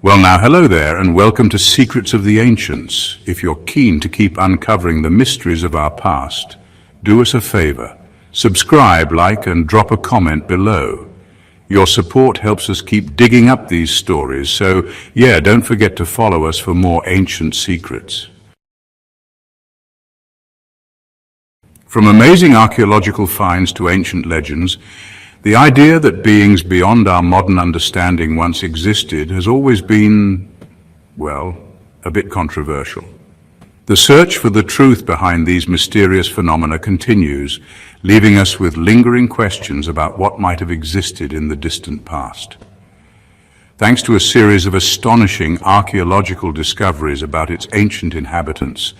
Well now, hello there, and welcome to Secrets of the Ancients. If you're keen to keep uncovering the mysteries of our past, do us a favor. Subscribe, like, and drop a comment below. Your support helps us keep digging up these stories, so yeah, don't forget to follow us for more ancient secrets. From amazing archaeological finds to ancient legends, the idea that beings beyond our modern understanding once existed has always been, well, a bit controversial. The search for the truth behind these mysterious phenomena continues, leaving us with lingering questions about what might have existed in the distant past. Thanks to a series of astonishing archaeological discoveries about its ancient inhabitants,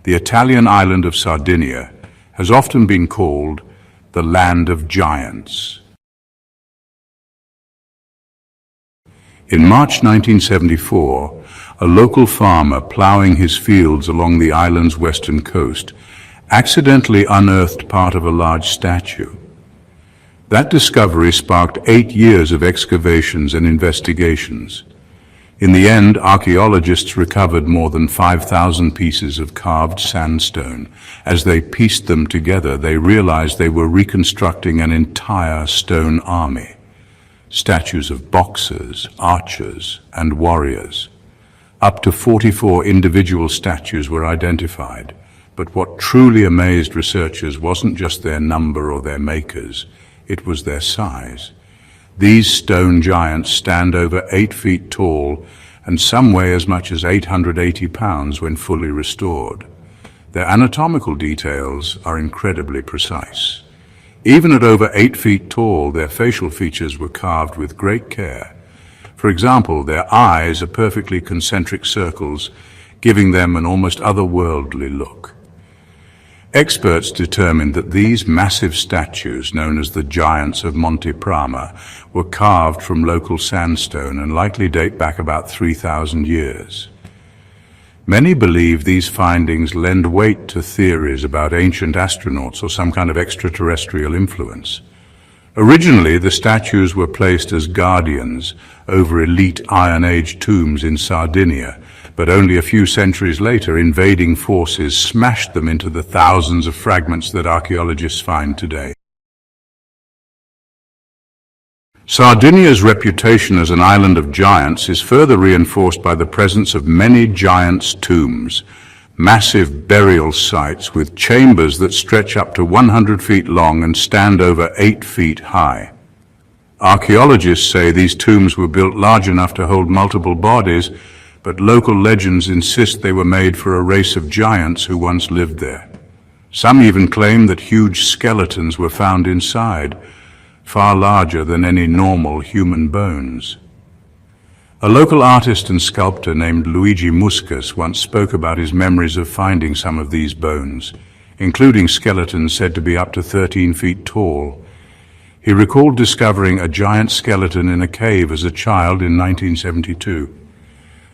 the Italian island of Sardinia has often been called the Land of Giants. In March 1974, a local farmer ploughing his fields along the island's western coast accidentally unearthed part of a large statue. That discovery sparked 8 years of excavations and investigations. In the end, archaeologists recovered more than 5,000 pieces of carved sandstone. As they pieced them together, they realized they were reconstructing an entire stone army. Statues of boxers, archers, and warriors. Up to 44 individual statues were identified. But what truly amazed researchers wasn't just their number or their makers, it was their size. These stone giants stand over 8 feet tall and some weigh as much as 880 pounds when fully restored. Their anatomical details are incredibly precise. Even at over 8 feet tall, their facial features were carved with great care. For example, their eyes are perfectly concentric circles, giving them an almost otherworldly look. Experts determined that these massive statues, known as the Giants of Monte Prama, were carved from local sandstone and likely date back about 3,000 years. Many believe these findings lend weight to theories about ancient astronauts or some kind of extraterrestrial influence. Originally, the statues were placed as guardians over elite Iron Age tombs in Sardinia, but only a few centuries later, invading forces smashed them into the thousands of fragments that archaeologists find today. Sardinia's reputation as an island of giants is further reinforced by the presence of many giants' tombs, massive burial sites with chambers that stretch up to 100 feet long and stand over 8 feet high. Archaeologists say these tombs were built large enough to hold multiple bodies, but local legends insist they were made for a race of giants who once lived there. Some even claim that huge skeletons were found inside, far larger than any normal human bones. A local artist and sculptor named Luigi Muscus once spoke about his memories of finding some of these bones, including skeletons said to be up to 13 feet tall. He recalled discovering a giant skeleton in a cave as a child in 1972.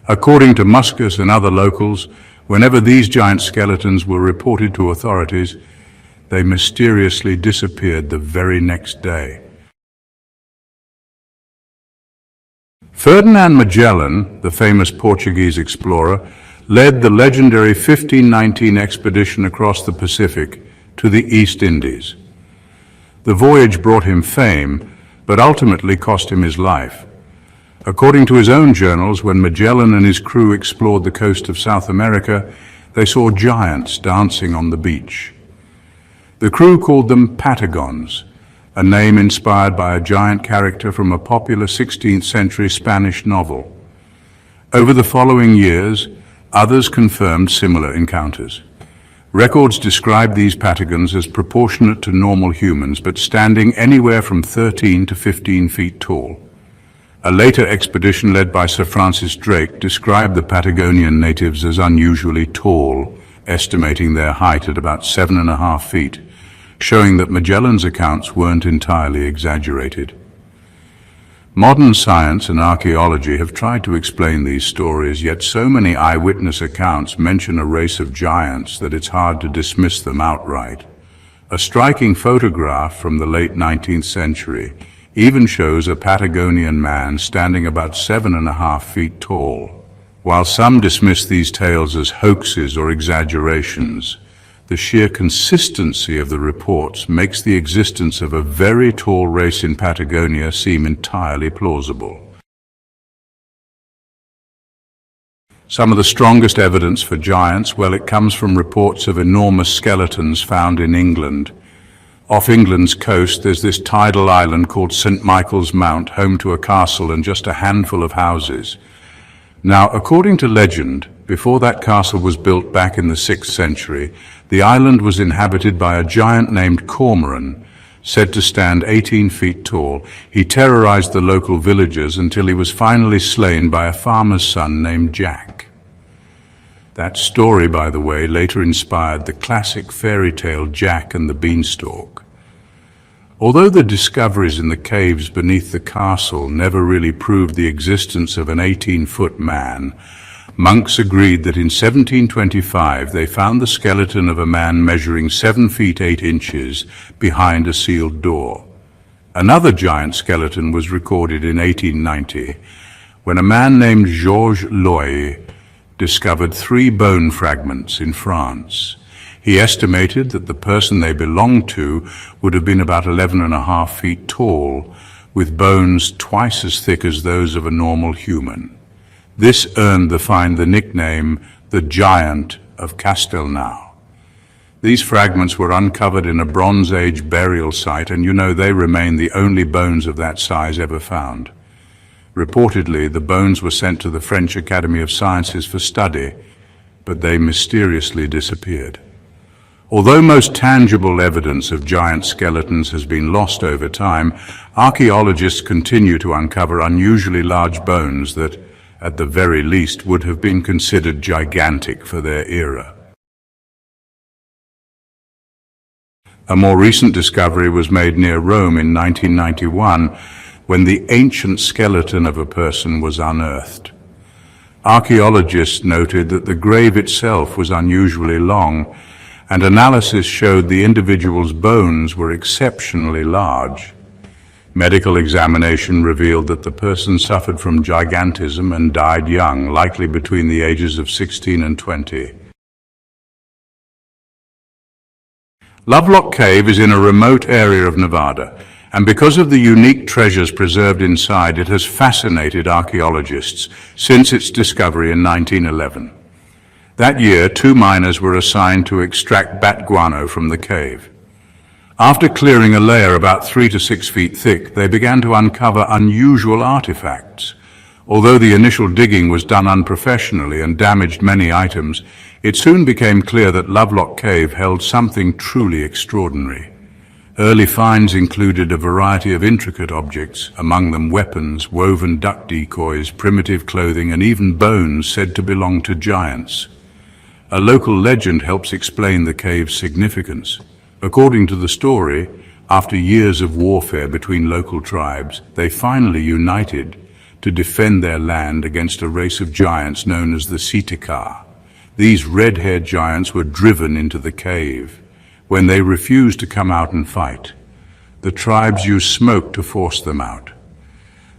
According to Muscus and other locals, whenever these giant skeletons were reported to authorities, they mysteriously disappeared the very next day. Ferdinand Magellan, the famous Portuguese explorer, led the legendary 1519 expedition across the Pacific to the East Indies. The voyage brought him fame, but ultimately cost him his life. According to his own journals, when Magellan and his crew explored the coast of South America, they saw giants dancing on the beach. The crew called them Patagons, a name inspired by a giant character from a popular 16th century Spanish novel. Over the following years, others confirmed similar encounters. Records describe these Patagons as proportionate to normal humans, but standing anywhere from 13 to 15 feet tall. A later expedition led by Sir Francis Drake described the Patagonian natives as unusually tall, estimating their height at about 7.5 feet, showing that Magellan's accounts weren't entirely exaggerated. Modern science and archaeology have tried to explain these stories, yet so many eyewitness accounts mention a race of giants that it's hard to dismiss them outright. A striking photograph from the late 19th century even shows a Patagonian man standing about 7.5 feet tall. While some dismiss these tales as hoaxes or exaggerations, the sheer consistency of the reports makes the existence of a very tall race in Patagonia seem entirely plausible. Some of the strongest evidence for giants, well, it comes from reports of enormous skeletons found in England. Off England's coast, there's this tidal island called St. Michael's Mount, home to a castle and just a handful of houses. Now, according to legend, before that castle was built back in the 6th century, the island was inhabited by a giant named Cormoran, said to stand 18 feet tall. He terrorized the local villagers until he was finally slain by a farmer's son named Jack. That story, by the way, later inspired the classic fairy tale Jack and the Beanstalk. Although the discoveries in the caves beneath the castle never really proved the existence of an 18-foot man, monks agreed that in 1725 they found the skeleton of a man measuring 7 feet 8 inches behind a sealed door. Another giant skeleton was recorded in 1890, when a man named Georges Loy discovered 3 bone fragments in France. He estimated that the person they belonged to would have been about 11.5 feet tall, with bones twice as thick as those of a normal human. This earned the nickname the Giant of Castelnau. These fragments were uncovered in a Bronze Age burial site, and they remain the only bones of that size ever found. Reportedly, the bones were sent to the French Academy of Sciences for study, but they mysteriously disappeared. Although most tangible evidence of giant skeletons has been lost over time, archaeologists continue to uncover unusually large bones that, at the very least, would have been considered gigantic for their era. A more recent discovery was made near Rome in 1991, when the ancient skeleton of a person was unearthed. Archaeologists noted that the grave itself was unusually long, and analysis showed the individual's bones were exceptionally large. Medical examination revealed that the person suffered from gigantism and died young, likely between the ages of 16 and 20. Lovelock Cave is in a remote area of Nevada, and because of the unique treasures preserved inside, it has fascinated archaeologists since its discovery in 1911. That year, 2 miners were assigned to extract bat guano from the cave. After clearing a layer about 3 to 6 feet thick, they began to uncover unusual artifacts. Although the initial digging was done unprofessionally and damaged many items, it soon became clear that Lovelock Cave held something truly extraordinary. Early finds included a variety of intricate objects, among them weapons, woven duck decoys, primitive clothing, and even bones said to belong to giants. A local legend helps explain the cave's significance. According to the story, after years of warfare between local tribes, they finally united to defend their land against a race of giants known as the Sitakar. These red-haired giants were driven into the cave. When they refused to come out and fight, the tribes used smoke to force them out.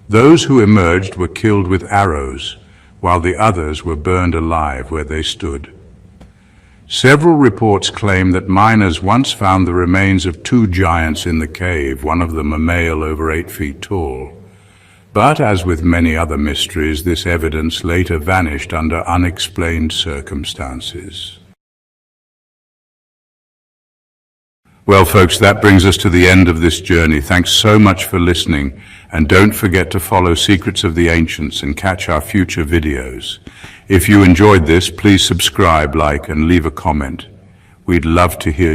Those who emerged were killed with arrows, while the others were burned alive where they stood. Several reports claim that miners once found the remains of 2 giants in the cave, one of them a male over 8 feet tall. But as with many other mysteries, this evidence later vanished under unexplained circumstances. Well, folks, that brings us to the end of this journey. Thanks so much for listening, and don't forget to follow Secrets of the Ancients and catch our future videos. If you enjoyed this, please subscribe, like, and leave a comment. We'd love to hear